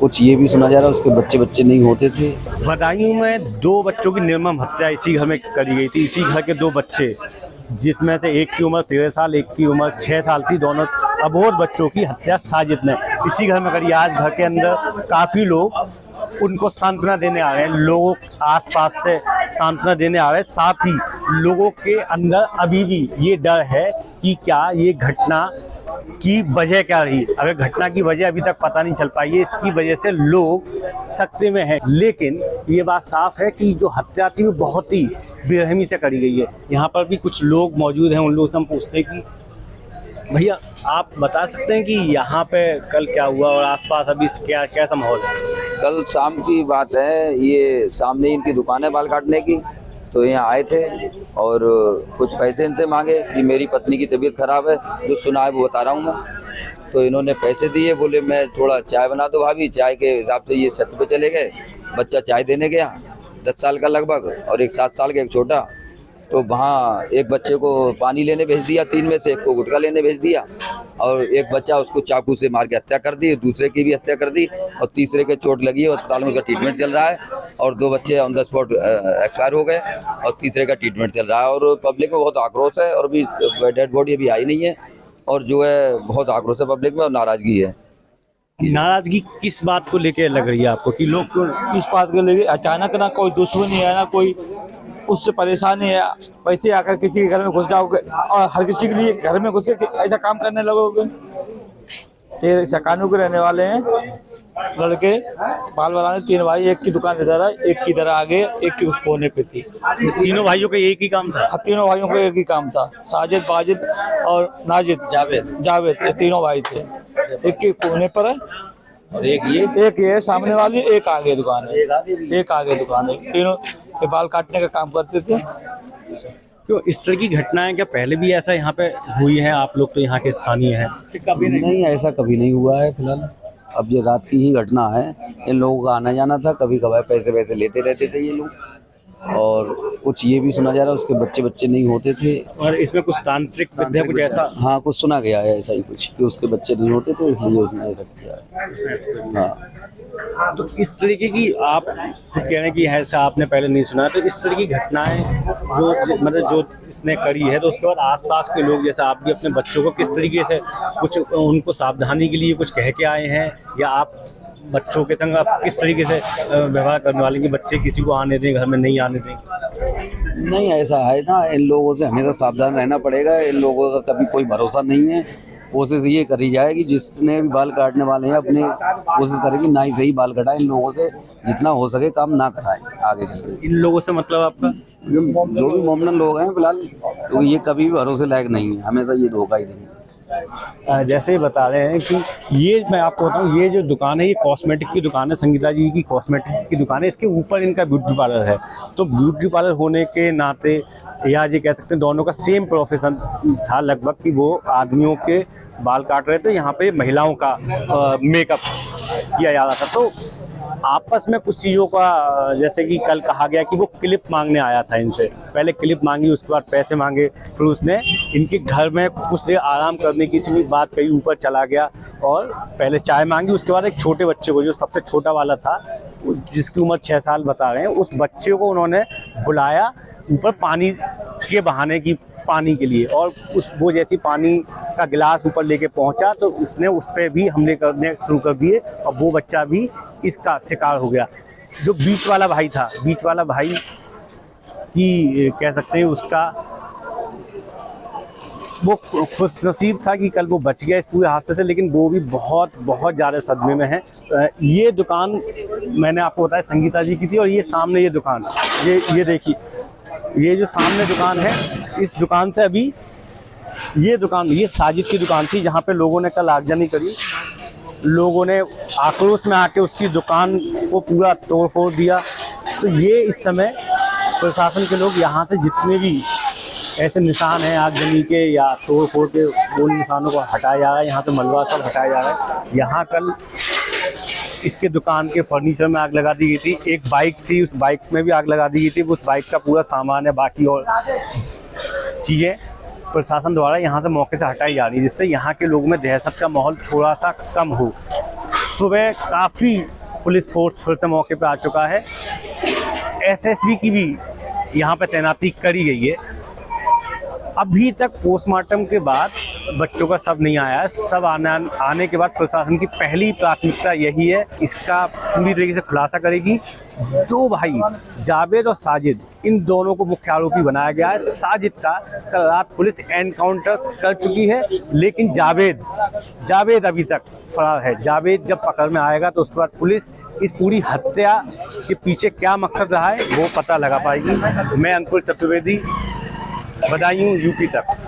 कुछ ये भी सुना जा रहा है उसके बच्चे बच्चे नहीं होते थे। बदायूं में 2 बच्चों की निर्मम हत्या इसी घर में करी गई थी। इसी घर के 2 बच्चे, जिसमें से एक की उम्र 13 साल, एक की उम्र 6 साल थी। दोनों अबोध बच्चों की हत्या साजिद ने इसी घर में करी। आज घर के अंदर काफ़ी लोग उनको सांत्वना देने आ रहे हैं, लोग आसपास से सांत्वना देने आ रहे हैं। साथ ही लोगों के अंदर अभी भी ये डर है कि क्या ये घटना की वजह क्या रही। अगर घटना की वजह अभी तक पता नहीं चल पाई है, इसकी वजह से लोग सकते में हैं। लेकिन ये बात साफ है कि जो हत्या थी वो बहुत ही बेरहमी से करी गई है। यहाँ पर भी कुछ लोग मौजूद हैं, उन लोगों से हम पूछते हैं कि भैया आप बता सकते हैं कि यहाँ पे कल क्या हुआ और आसपास अभी क्या कैसा माहौल है? कल शाम की बात है, ये सामने इनकी दुकान है बाल काटने की, तो यहाँ आए थे और कुछ पैसे इनसे मांगे कि मेरी पत्नी की तबीयत खराब है, जो सुना है वो बता रहा हूँ मैं। तो इन्होंने पैसे दिए, बोले मैं थोड़ा चाय बना दो भाभी। चाय के हिसाब से ये छत पे चले गए। बच्चा चाय देने गया, 10 साल का लगभग, और एक 7 साल का एक छोटा। तो वहाँ एक बच्चे को पानी लेने भेज दिया, 3 में से एक को गुटखा लेने भेज दिया, और एक बच्चा उसको चाकू से मार के हत्या कर दी, दूसरे की भी हत्या कर दी, और तीसरे के चोट लगी है, अस्पताल में उसका ट्रीटमेंट चल रहा है, और 2 बच्चे ऑन द स्पॉट एक्सपायर हो गए, और तीसरे का ट्रीटमेंट चल रहा है। और पब्लिक में बहुत आक्रोश है, और अभी डेड बॉडी अभी आई नहीं है, और जो है बहुत आक्रोश है पब्लिक में और नाराजगी है। नाराजगी किस बात को लेके लग रही है आपको कि लोग इस बात के लिए अचानक ना कोई दुश्मनी है ना कोई उससे परेशानी है, वैसे आकर किसी के घर में घुस जाओगे और हर किसी के लिए घर में घुस के ऐसा काम करने लगोगे। ये शकानू के रहने वाले हैं लड़के, बाल बनाने, 3 भाई, एक की दुकान इधर है, एक की इधर आगे, एक की उस कोने पे थी। तीनों भाइयों का एक ही काम था? तीनों भाइयों का एक ही काम था, साजिद, वाजिद और नाजिद, जावेद, ये तीनों भाई थे। एक के कोने पर है और एक ये सामने वाली, एक आगे दुकान है, एक आगे दुकान है। तीनों ये बाल काटने का काम करते थे। क्यों इस तरह की घटनाएं क्या पहले भी ऐसा यहाँ पे हुई है? आप लोग तो यहाँ के स्थानीय हैं। कभी नहीं, ऐसा कभी नहीं हुआ है फिलहाल। अब ये रात की ही घटना है। इन लोगों का आना जाना था, कभी कभार पैसे वैसे लेते रहते थे ये लोग, और कुछ ये भी सुना जा रहा है उसके बच्चे बच्चे नहीं होते थे। और इसमें कुछ तांत्रिक विद्या कुछ ऐसा? हाँ, कुछ सुना गया है ऐसा ही कुछ कि उसके बच्चे नहीं होते थे, इसलिए उसने ऐसा किया है। हाँ, तो इस तरीके की आप खुद कह रहे हैं कि ऐसा आपने पहले नहीं सुना, तो इस तरह की घटनाएं जो मतलब जो इसने करी है, तो उसके बाद आसपास के लोग जैसे आप भी अपने बच्चों को किस तरीके से कुछ उनको सावधानी के लिए कुछ कह के आए हैं, या आप बच्चों के संग आप किस तरीके से व्यवहार करने वाले कि बच्चे किसी को आने दें, घर में नहीं आने दें? नहीं, ऐसा है ना, इन लोगों से हमेशा सावधान रहना पड़ेगा। इन लोगों का कभी कोई भरोसा नहीं है। कोशिश ये करी जाए कि जिसने भी बाल काटने वाले हैं अपने कोशिश करें कि ना ही सही बाल कटाएं, इन लोगों से जितना हो सके काम ना कराएं आगे चल। इन लोगों से मतलब आपका? जो भी मोमडन लोग हैं फिलहाल, तो ये कभी भी भरोसे लायक नहीं है, हमेशा ये धोखा ही देंगे। जैसे ही बता रहे हैं कि ये मैं आपको बताऊं, ये जो दुकान है ये कॉस्मेटिक की दुकान है, संगीता जी की कॉस्मेटिक की दुकान है। इसके ऊपर इनका ब्यूटी पार्लर है। तो ब्यूटी पार्लर होने के नाते या ये कह सकते हैं दोनों का सेम प्रोफेशन था लगभग, कि वो आदमियों के बाल काट रहे थे, यहाँ पे महिलाओं का मेकअप किया जा रहा था। तो आपस में कुछ चीज़ों का, जैसे कि कल कहा गया कि वो क्लिप मांगने आया था इनसे, पहले क्लिप मांगी, उसके बाद पैसे मांगे, फिर उसने इनके घर में कुछ देर आराम करने की सी बात कही, ऊपर चला गया और पहले चाय मांगी। उसके बाद एक छोटे बच्चे को, जो सबसे छोटा वाला था जिसकी उम्र 6 साल बता रहे हैं, उस बच्चे को उन्होंने बुलाया ऊपर पानी के बहाने की पानी के लिए, और वो जैसी पानी का गिलास ऊपर लेके पहुंचा तो उसने उस पर भी हमले करने शुरू कर दिए, और वो बच्चा भी इसका शिकार हो गया। जो बीच वाला भाई था, बीच वाला भाई की कह सकते हैं उसका वो खुशनसीब था कि कल वो बच गया इस पूरे हादसे से, लेकिन वो भी बहुत बहुत ज़्यादा सदमे में है। ये दुकान मैंने आपको बताया संगीता जी की थी, और ये सामने ये दुकान, ये देखिए, ये जो सामने दुकान है, इस दुकान से अभी ये दुकान, ये साजिद की दुकान थी, जहाँ पे लोगों ने कल आगजनी करी। लोगों ने आक्रोश में आके उसकी दुकान को पूरा तोड़ फोड़ दिया। तो ये इस समय प्रशासन के लोग यहाँ से जितने भी ऐसे निशान हैं आगजनी के या तोड़ फोड़ के, उन निशानों को हटाया जा रहा है। यहाँ पे मलबा सब हटाया जा रहा है। यहाँ कल इसके दुकान के फर्नीचर में आग लगा दी गई थी। एक बाइक थी, उस बाइक में भी आग लगा दी गई थी। उस बाइक का पूरा सामान है, बाकी और चीज़ें प्रशासन द्वारा यहाँ से मौके से हटाई जा रही है, जिससे यहाँ के लोगों में दहशत का माहौल थोड़ा सा कम हो। सुबह काफ़ी पुलिस फोर्स फिर से मौके पे आ चुका है। एसएसबी की भी यहाँ पे तैनाती करी गई है। अभी तक पोस्टमार्टम के बाद बच्चों का शव नहीं आया है। शव आने के बाद प्रशासन की पहली प्राथमिकता यही है, इसका पूरी तरीके से खुलासा करेगी। दो भाई जावेद और साजिद, इन दोनों को मुख्य आरोपी बनाया गया है। साजिद का कल रात पुलिस एनकाउंटर कर चुकी है, लेकिन जावेद अभी तक फरार है। जावेद जब पकड़ में आएगा तो उसके बाद पुलिस इस पूरी हत्या के पीछे क्या मकसद रहा है वो पता लगा पाएगी। मैं अंकुर चतुर्वेदी, बदायूं यूपी तक।